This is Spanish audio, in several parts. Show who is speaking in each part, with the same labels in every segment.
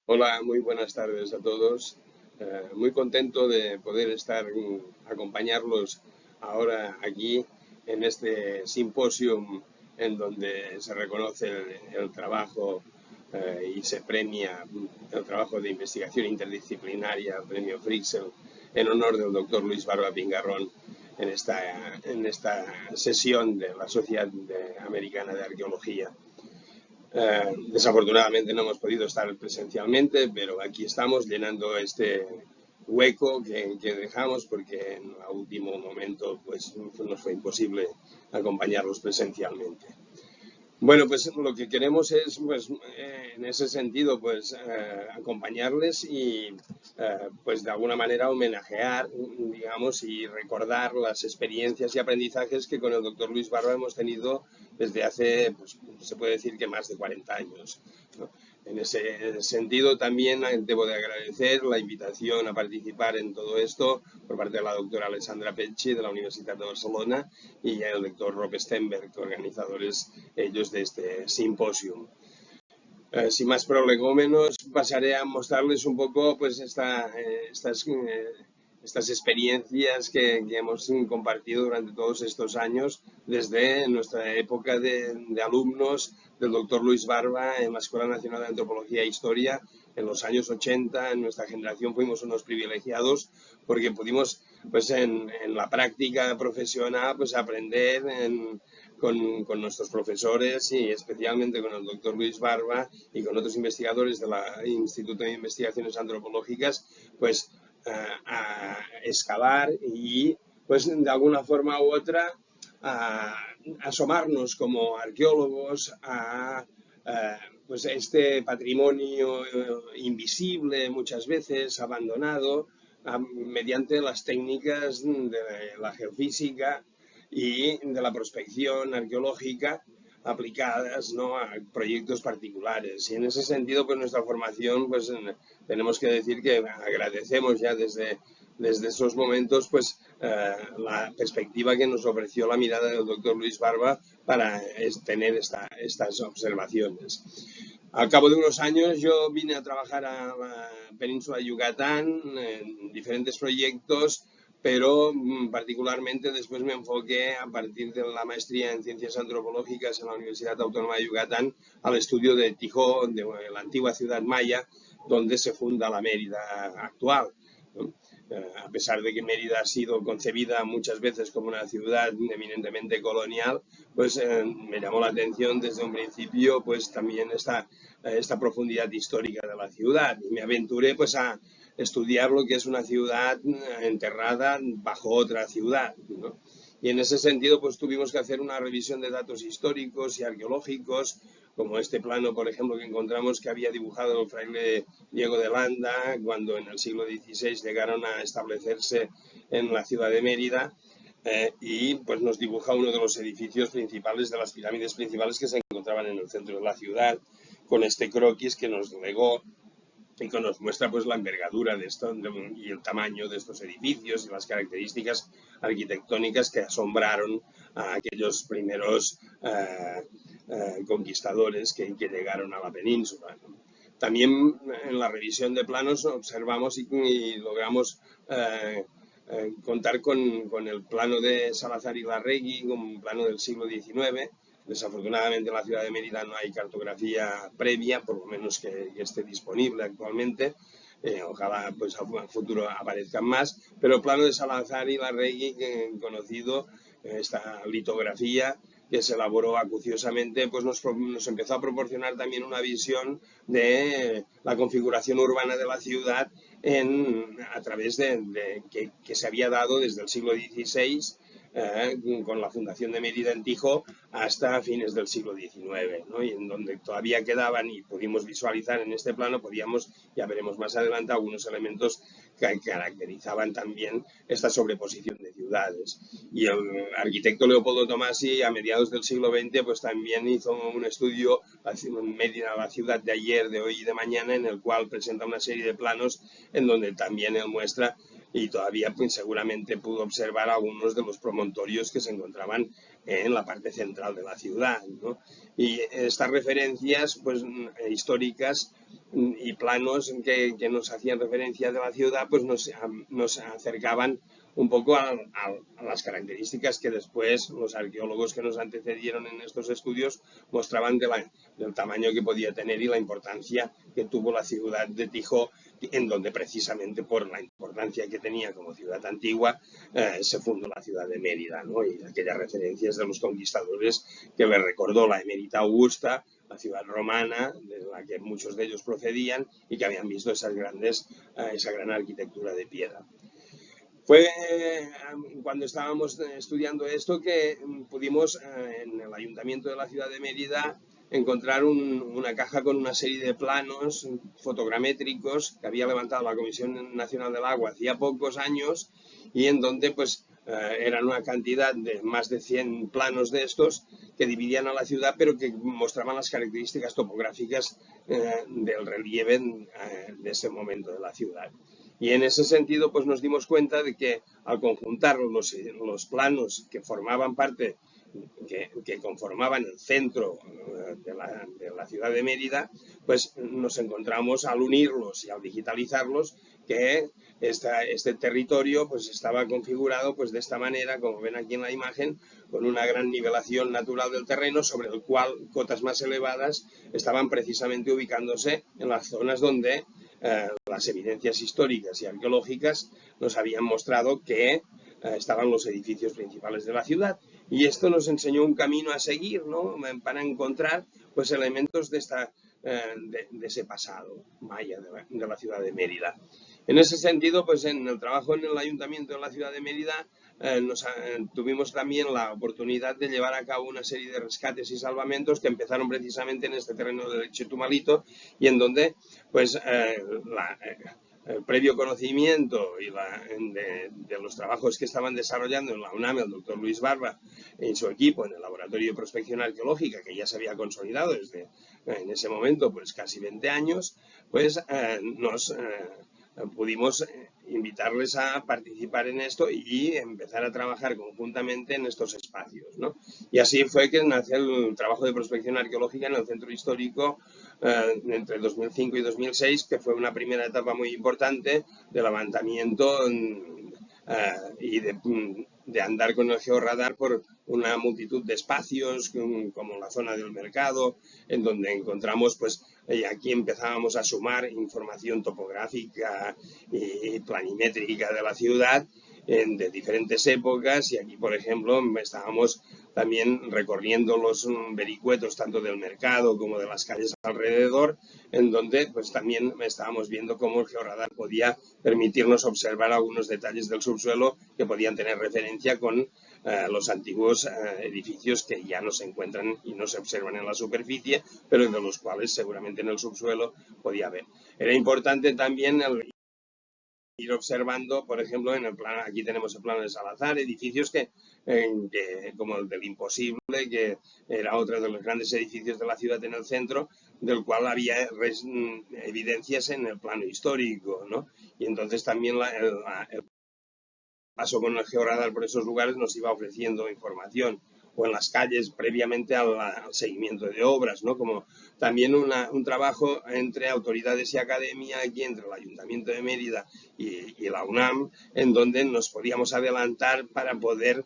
Speaker 1: Hola, muy buenas tardes a todos. Muy contento de poder acompañarlos ahora aquí en este simposium en donde se reconoce el trabajo y se premia el trabajo de investigación interdisciplinaria, el premio Frixel, en honor del doctor Luis Barba Pingarrón en esta sesión de la Sociedad Americana de Arqueología. Desafortunadamente no hemos podido estar presencialmente, pero aquí estamos llenando este hueco que dejamos porque en el último momento pues, nos fue imposible acompañarlos presencialmente. Bueno, pues lo que queremos es, pues, en ese sentido, pues, acompañarles y, pues, de alguna manera homenajear, digamos, y recordar las experiencias y aprendizajes que con el doctor Luis Barba hemos tenido desde hace, pues, se puede decir que más de 40 años, ¿no? En ese sentido, también debo de agradecer la invitación a participar en todo esto por parte de la doctora Alessandra Pecci de la Universidad de Barcelona y el doctor Rob Stenberg, organizadores ellos de este simposio. Sin más prolegómenos, pasaré a mostrarles un poco pues, estas experiencias que hemos compartido durante todos estos años, desde nuestra época de alumnos del doctor Luis Barba en la Escuela Nacional de Antropología e Historia. En los años 80, en nuestra generación, fuimos unos privilegiados porque pudimos, pues en la práctica profesional, pues aprender con nuestros profesores y especialmente con el doctor Luis Barba y con otros investigadores del Instituto de Investigaciones Antropológicas, pues a excavar y pues de alguna forma u otra a asomarnos como arqueólogos a pues este patrimonio invisible muchas veces abandonado mediante las técnicas de la geofísica y de la prospección arqueológica aplicadas, ¿no?, a proyectos particulares. Y en ese sentido, pues nuestra formación, pues tenemos que decir que agradecemos ya desde esos momentos, pues la perspectiva que nos ofreció la mirada del doctor Luis Barba para tener estas observaciones. Al cabo de unos años yo vine a trabajar a la península de Yucatán en diferentes proyectos, pero particularmente después me enfoqué a partir de la maestría en Ciencias Antropológicas en la Universidad Autónoma de Yucatán al estudio de Tijó, de la antigua ciudad maya, donde se funda la Mérida actual, ¿no? A pesar de que Mérida ha sido concebida muchas veces como una ciudad eminentemente colonial, pues me llamó la atención desde un principio pues también esta profundidad histórica de la ciudad. Y me aventuré pues a estudiar lo que es una ciudad enterrada bajo otra ciudad, ¿no? Y en ese sentido, pues tuvimos que hacer una revisión de datos históricos y arqueológicos, como este plano, por ejemplo, que encontramos que había dibujado el fraile Diego de Landa cuando en el siglo XVI llegaron a establecerse en la ciudad de Mérida, y pues nos dibuja uno de los edificios principales de las pirámides principales que se encontraban en el centro de la ciudad, con este croquis que nos legó y que nos muestra pues la envergadura de esto y el tamaño de estos edificios y las características arquitectónicas que asombraron a aquellos primeros conquistadores que llegaron a la península. También en la revisión de planos observamos y logramos contar con el plano de Salazar y Larregui, un plano del siglo XIX. Desafortunadamente en la ciudad de Mérida no hay cartografía previa, por lo menos que esté disponible actualmente. Ojalá pues a futuro aparezcan más, pero el plano de Salazar y Larregui, conocido, esta litografía que se elaboró acuciosamente, pues nos empezó a proporcionar también una visión de la configuración urbana de la ciudad a través que se había dado desde el siglo XVI, con la fundación de Mérida en Tijó hasta fines del siglo XIX, ¿no? Y en donde todavía quedaban y pudimos visualizar en este plano, ya veremos más adelante, algunos elementos que caracterizaban también esta sobreposición de ciudades. Y el arquitecto Leopoldo Tomasi, a mediados del siglo XX, pues también hizo un estudio, Mérida, la ciudad de ayer, de hoy y de mañana, en el cual presenta una serie de planos en donde también él muestra y todavía pues, seguramente pudo observar algunos de los promontorios que se encontraban en la parte central de la ciudad, ¿no? Y estas referencias pues, históricas y planos que nos hacían referencia de la ciudad, pues nos acercaban un poco a las características que después los arqueólogos que nos antecedieron en estos estudios mostraban del tamaño que podía tener y la importancia que tuvo la ciudad de Tijó, en donde precisamente por la importancia que tenía como ciudad antigua se fundó la ciudad de Mérida, ¿no? Y aquellas referencias de los conquistadores que le recordó la emérita Augusta, la ciudad romana, de la que muchos de ellos procedían y que habían visto esa gran arquitectura de piedra. Fue cuando estábamos estudiando esto que pudimos en el ayuntamiento de la ciudad de Mérida encontrar una caja con una serie de planos fotogramétricos que había levantado la Comisión Nacional del Agua hacía pocos años y en donde pues eran una cantidad de más de 100 planos de estos que dividían a la ciudad pero que mostraban las características topográficas del relieve de ese momento de la ciudad. Y en ese sentido, pues nos dimos cuenta de que al conjuntar los planos que formaban parte, que conformaban el centro de la ciudad de Mérida, pues nos encontramos al unirlos y al digitalizarlos que este territorio pues estaba configurado pues de esta manera, como ven aquí en la imagen, con una gran nivelación natural del terreno sobre el cual cotas más elevadas estaban precisamente ubicándose en las zonas donde las evidencias históricas y arqueológicas nos habían mostrado que estaban los edificios principales de la ciudad. Y esto nos enseñó un camino a seguir, ¿no? Para encontrar pues, elementos de ese pasado maya de la ciudad de Mérida. En ese sentido, pues en el trabajo en el ayuntamiento de la ciudad de Mérida tuvimos también la oportunidad de llevar a cabo una serie de rescates y salvamentos que empezaron precisamente en este terreno del Chetumalito y en donde pues el previo conocimiento de los trabajos que estaban desarrollando en la UNAM el doctor Luis Barba y su equipo en el Laboratorio de Prospección Arqueológica, que ya se había consolidado desde en ese momento pues casi 20 años, pues pudimos invitarles a participar en esto y empezar a trabajar conjuntamente en estos espacios, ¿no? Y así fue que nació el trabajo de prospección arqueológica en el centro histórico entre 2005 y 2006, que fue una primera etapa muy importante de levantamiento y de andar con el georradar por una multitud de espacios, como la zona del mercado, en donde encontramos, pues, aquí empezábamos a sumar información topográfica y planimétrica de la ciudad de diferentes épocas, y aquí, por ejemplo, estábamos también recorriendo los vericuetos tanto del mercado como de las calles alrededor, en donde pues también estábamos viendo cómo el georradar podía permitirnos observar algunos detalles del subsuelo que podían tener referencia con los antiguos edificios que ya no se encuentran y no se observan en la superficie, pero de los cuales seguramente en el subsuelo podía haber. Era importante también ir observando, por ejemplo, en el plan, aquí tenemos el plano de Salazar, edificios que como el del Imposible, que era otro de los grandes edificios de la ciudad en el centro, del cual había evidencias en el plano histórico, ¿no? Y entonces también el paso con el georradar por esos lugares nos iba ofreciendo información, o en las calles previamente al seguimiento de obras, ¿no? Como también un trabajo entre autoridades y academia aquí entre el Ayuntamiento de Mérida y la UNAM, en donde nos podíamos adelantar para poder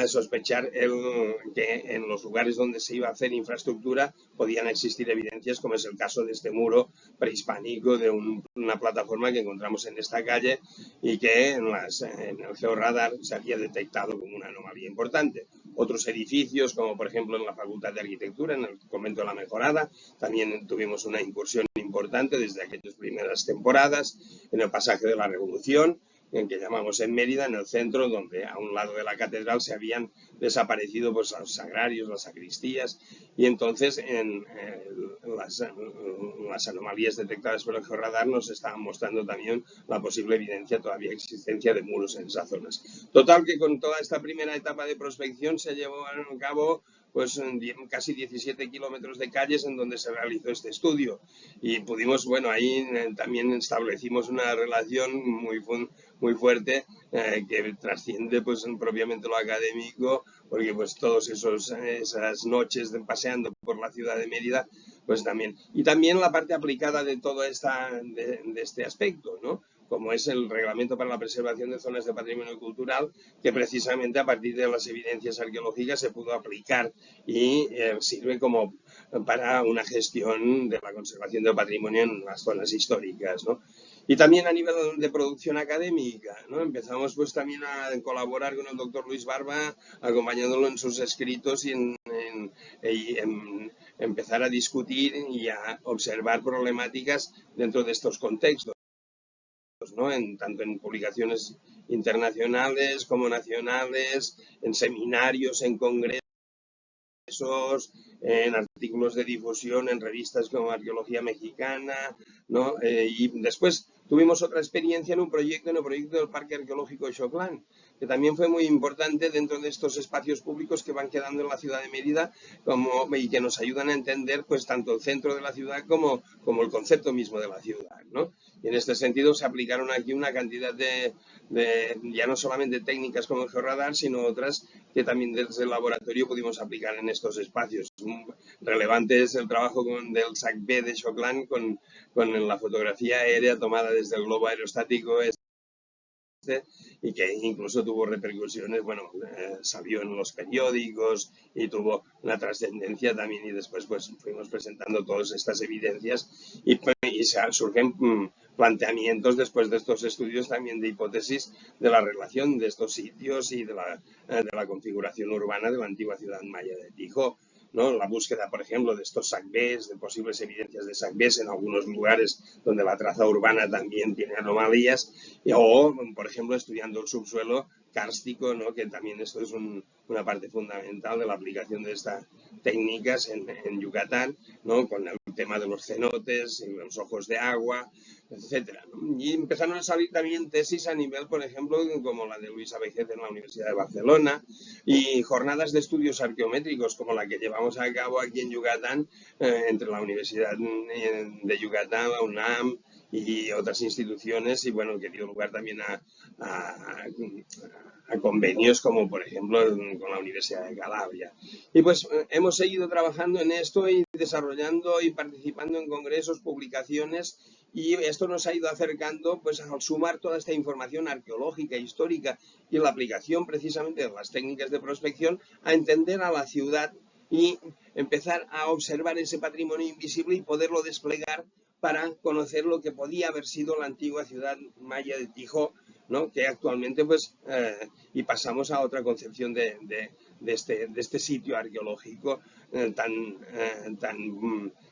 Speaker 1: sospechar que en los lugares donde se iba a hacer infraestructura podían existir evidencias, como es el caso de este muro prehispánico de una plataforma que encontramos en esta calle y que en el georradar se había detectado como una anomalía importante. Otros edificios, como por ejemplo en la Facultad de Arquitectura, en el Convento de la Mejorada, también tuvimos una incursión importante desde aquellas primeras temporadas, en el pasaje de la Revolución, en que llamamos en Mérida, en el centro, donde a un lado de la catedral se habían desaparecido pues, los sagrarios, las sacristías, y entonces las anomalías detectadas por el georradar nos estaban mostrando también la posible evidencia, todavía existencia de muros en esas zonas. Total que con toda esta primera etapa de prospección se llevó a cabo pues casi 17 kilómetros de calles en donde se realizó este estudio y pudimos, bueno, ahí también establecimos una relación muy fuerte que trasciende pues propiamente lo académico, porque pues todas esas noches paseando por la ciudad de Mérida pues también. Y también la parte aplicada de todo de este aspecto, ¿no? Como es el Reglamento para la Preservación de Zonas de Patrimonio Cultural, que precisamente a partir de las evidencias arqueológicas se pudo aplicar y sirve como para una gestión de la conservación del patrimonio en las zonas históricas, ¿no? Y también a nivel de producción académica, ¿no? Empezamos pues también a colaborar con el doctor Luis Barba, acompañándolo en sus escritos y en empezar a discutir y a observar problemáticas dentro de estos contextos, ¿no? Tanto en publicaciones internacionales como nacionales, en seminarios, en congresos, en artículos de difusión, en revistas como Arqueología Mexicana, ¿no? Y después tuvimos otra experiencia en el proyecto del Parque Arqueológico Xoclán, que también fue muy importante dentro de estos espacios públicos que van quedando en la ciudad de Mérida y que nos ayudan a entender pues tanto el centro de la ciudad como el concepto mismo de la ciudad, ¿no? Y en este sentido se aplicaron aquí una cantidad de ya no solamente técnicas como el georradar, sino otras que también desde el laboratorio pudimos aplicar en estos espacios. Relevante es el trabajo del SAC-B de Xoclán con la fotografía aérea tomada desde el globo aerostático y que incluso tuvo repercusiones, bueno, salió en los periódicos y tuvo una trascendencia también, y después pues fuimos presentando todas estas evidencias y surgen planteamientos después de estos estudios también de hipótesis de la relación de estos sitios y de la configuración urbana de la antigua ciudad maya de Tijó, ¿no? La búsqueda, por ejemplo, de estos SAC-Bs, de posibles evidencias de SAC-Bs en algunos lugares donde la traza urbana también tiene anomalías, o, por ejemplo, estudiando el subsuelo kárstico, ¿no? Que también esto es una parte fundamental de la aplicación de estas técnicas en Yucatán, ¿no? Con el tema de los cenotes, y los ojos de agua, etcétera, ¿no? Y empezaron a salir también tesis a nivel, por ejemplo, como la de Luisa Vejez en la Universidad de Barcelona, y jornadas de estudios arqueométricos como la que llevamos a cabo aquí en Yucatán, entre la Universidad de Yucatán, la UNAM y otras instituciones, y bueno, que dio lugar también a convenios como por ejemplo con la Universidad de Calabria. Y pues hemos seguido trabajando en esto y desarrollando y participando en congresos, publicaciones, y esto nos ha ido acercando pues al sumar toda esta información arqueológica, histórica y la aplicación precisamente de las técnicas de prospección a entender a la ciudad y empezar a observar ese patrimonio invisible y poderlo desplegar para conocer lo que podía haber sido la antigua ciudad maya de Tijó, ¿no? Que actualmente pues y pasamos a otra concepción de este sitio arqueológico tan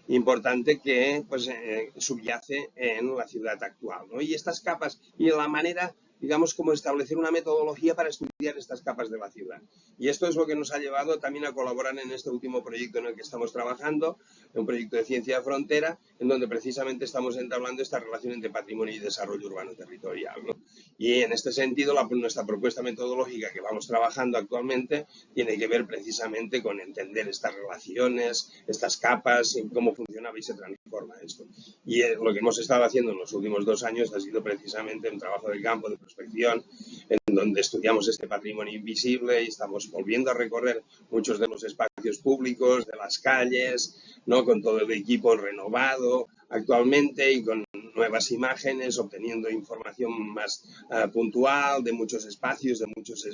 Speaker 1: importante que pues subyace en la ciudad actual, ¿no? Y estas capas y la manera, digamos, como establecer una metodología para estudiar estas capas de la ciudad. Y esto es lo que nos ha llevado también a colaborar en este último proyecto en el que estamos trabajando, un proyecto de ciencia de frontera, en donde precisamente estamos entablando esta relación entre patrimonio y desarrollo urbano territorial, ¿no? Y en este sentido, nuestra propuesta metodológica que vamos trabajando actualmente tiene que ver precisamente con entender estas relaciones, estas capas, y cómo funcionaba y se transforma esto. Y lo que hemos estado haciendo en los últimos 2 años ha sido precisamente un trabajo de campo, de prospección, en donde estudiamos este patrimonio invisible y estamos volviendo a recorrer muchos de los espacios públicos, de las calles, ¿no? Con todo el equipo renovado actualmente y con nuevas imágenes, obteniendo información más puntual de muchos espacios, de muchas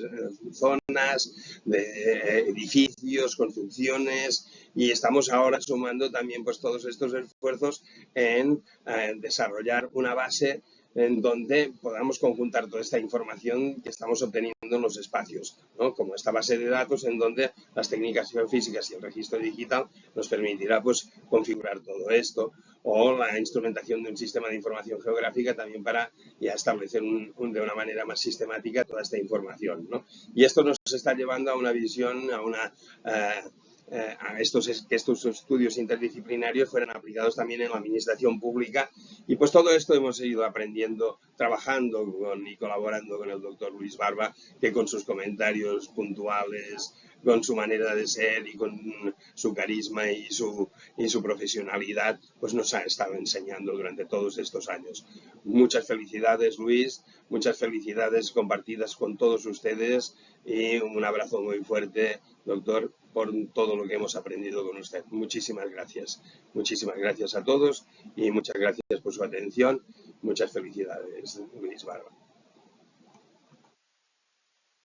Speaker 1: zonas, de edificios, construcciones, y estamos ahora sumando también pues todos estos esfuerzos en desarrollar una base en donde podamos conjuntar toda esta información que estamos obteniendo en los espacios, ¿no? Como esta base de datos en donde las técnicas geofísicas y el registro digital nos permitirá pues configurar todo esto, o la instrumentación de un sistema de información geográfica también para ya establecer de una manera más sistemática toda esta información, ¿no? Y esto nos está llevando a una visión, a que estos estudios interdisciplinarios fueran aplicados también en la administración pública Y pues todo esto hemos ido aprendiendo, trabajando y colaborando con el doctor Luis Barba, que con sus comentarios puntuales, con su manera de ser y con su carisma y su profesionalidad, pues nos ha estado enseñando durante todos estos años. Muchas felicidades, Luis, muchas felicidades compartidas con todos ustedes y un abrazo muy fuerte, doctor, por todo lo que hemos aprendido con usted. Muchísimas gracias. Muchísimas gracias a todos y muchas gracias por su atención. Muchas felicidades, Luis Barba.